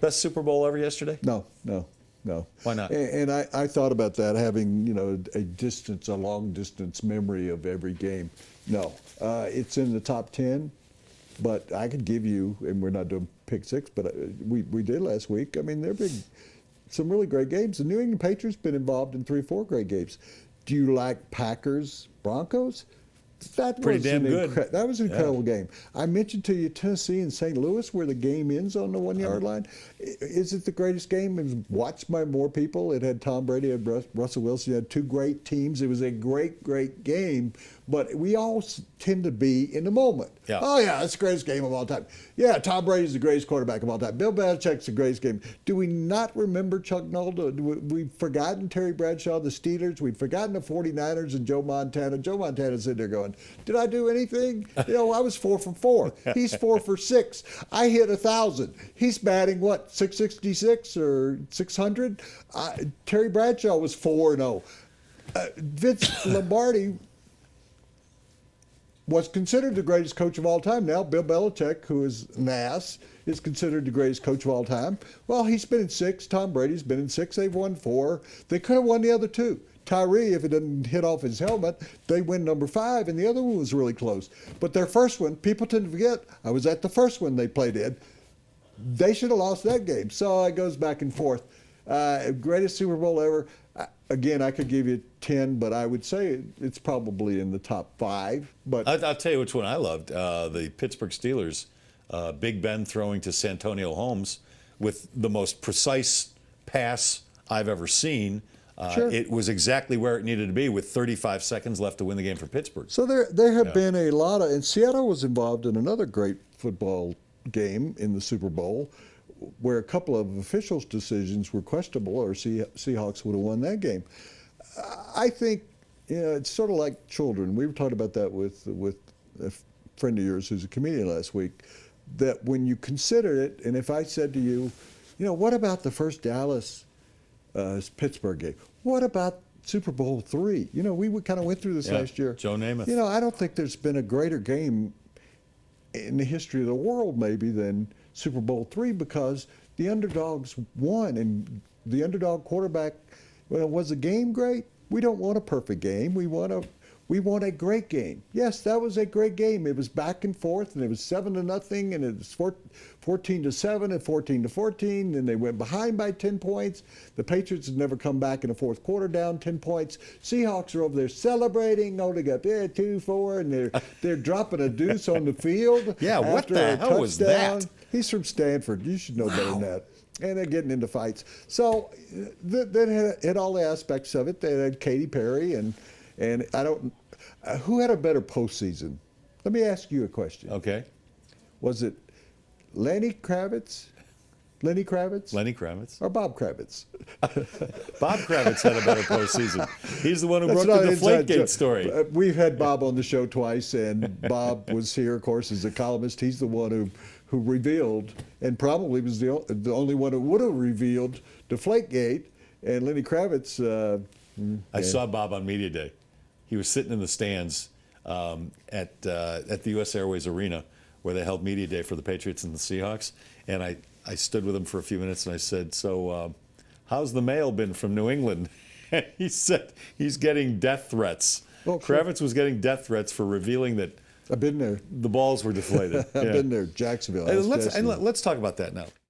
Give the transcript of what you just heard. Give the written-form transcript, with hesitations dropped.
Best Super Bowl ever yesterday? No, no, no. Why not? And I thought about that, having a long distance memory of every game. No, it's in the top 10, but I could give you, and we're not doing pick six, but we did last week. I mean, some really great games. The New England Patriots been involved in 3 or 4 great games. Do you like Packers Broncos? That Pretty was damn good. That was an incredible game. I mentioned to you Tennessee and St. Louis, where the game ends on the 1-yard line. Is it the greatest game? It was watched by more people. It had Tom Brady, it had Russell Wilson. It had 2 great teams. It was a great, great game. But we all tend to be in the moment. Yeah. Oh, yeah, it's the greatest game of all time. Yeah, Tom Brady's the greatest quarterback of all time. Bill Belichick's the greatest game. Do we not remember Chuck Noll? We've forgotten Terry Bradshaw, the Steelers. We've forgotten the 49ers and Joe Montana. Joe Montana's sitting there going, did I do anything? I was 4 for 4. He's 4 for 6. I hit 1,000. He's batting, what, 666 or 600? Terry Bradshaw was 4-0. Vince Lombardi was considered the greatest coach of all time. Now, Bill Belichick, who is an ass, is considered the greatest coach of all time. Well, he's been in 6. Tom Brady's been in 6. They've won 4. They could have won the other 2. Tyree, if it didn't hit off his helmet, they win number 5, and the other one was really close. But their first one, people tend to forget, I was at the first one they played in. They should have lost that game. So it goes back and forth. Greatest Super Bowl ever. Again, I could give you 10, but I would say it's probably in the top 5. But I'll tell you which one I loved. The Pittsburgh Steelers, Big Ben throwing to Santonio Holmes with the most precise pass I've ever seen. Sure. It was exactly where it needed to be with 35 seconds left to win the game for Pittsburgh. So there have been a lot of, and Seattle was involved in another great football game in the Super Bowl, where a couple of officials' decisions were questionable, or Seahawks would have won that game. I think it's sort of like children. We were talking about that with a friend of yours who's a comedian last week, that when you consider it, and if I said to you, what about the first Dallas-Pittsburgh game? What about Super Bowl III? We kind of went through this last year. Joe Namath. I don't think there's been a greater game in the history of the world maybe than Super Bowl III, because the underdogs won, and the underdog quarterback. Was the game great? We don't want a perfect game. We want a great game. Yes, that was a great game. It was back and forth, and it was 7-0, and it was 14-7 and 14-14, and they went behind by 10 points. The Patriots had never come back in the fourth quarter down 10 points. Seahawks are over there celebrating. Oh, they got 2-4, and they're dropping a deuce on the field. Yeah, what the hell was that? He's from Stanford. You should know better than that. And they're getting into fights. So they had all the aspects of it. They had Katy Perry, and I don't. Who had a better postseason? Let me ask you a question. Okay. Was it Lenny Kravitz, or Bob Kravitz? Bob Kravitz had a better postseason. He's the one who wrote the Deflategate story. We've had Bob on the show twice, and Bob was here, of course, as a columnist. He's the one who revealed, and probably was the only one who would have revealed Deflategate. And Lenny Kravitz. I saw Bob on Media Day. He was sitting in the stands at the U.S. Airways Arena where they held Media Day for the Patriots and the Seahawks. And I stood with him for a few minutes, and I said, so how's the mail been from New England? And he said he's getting death threats. Well, Kravitz was getting death threats for revealing that I've been there. The balls were deflated. I've been there, Jacksonville. Let's talk about that now.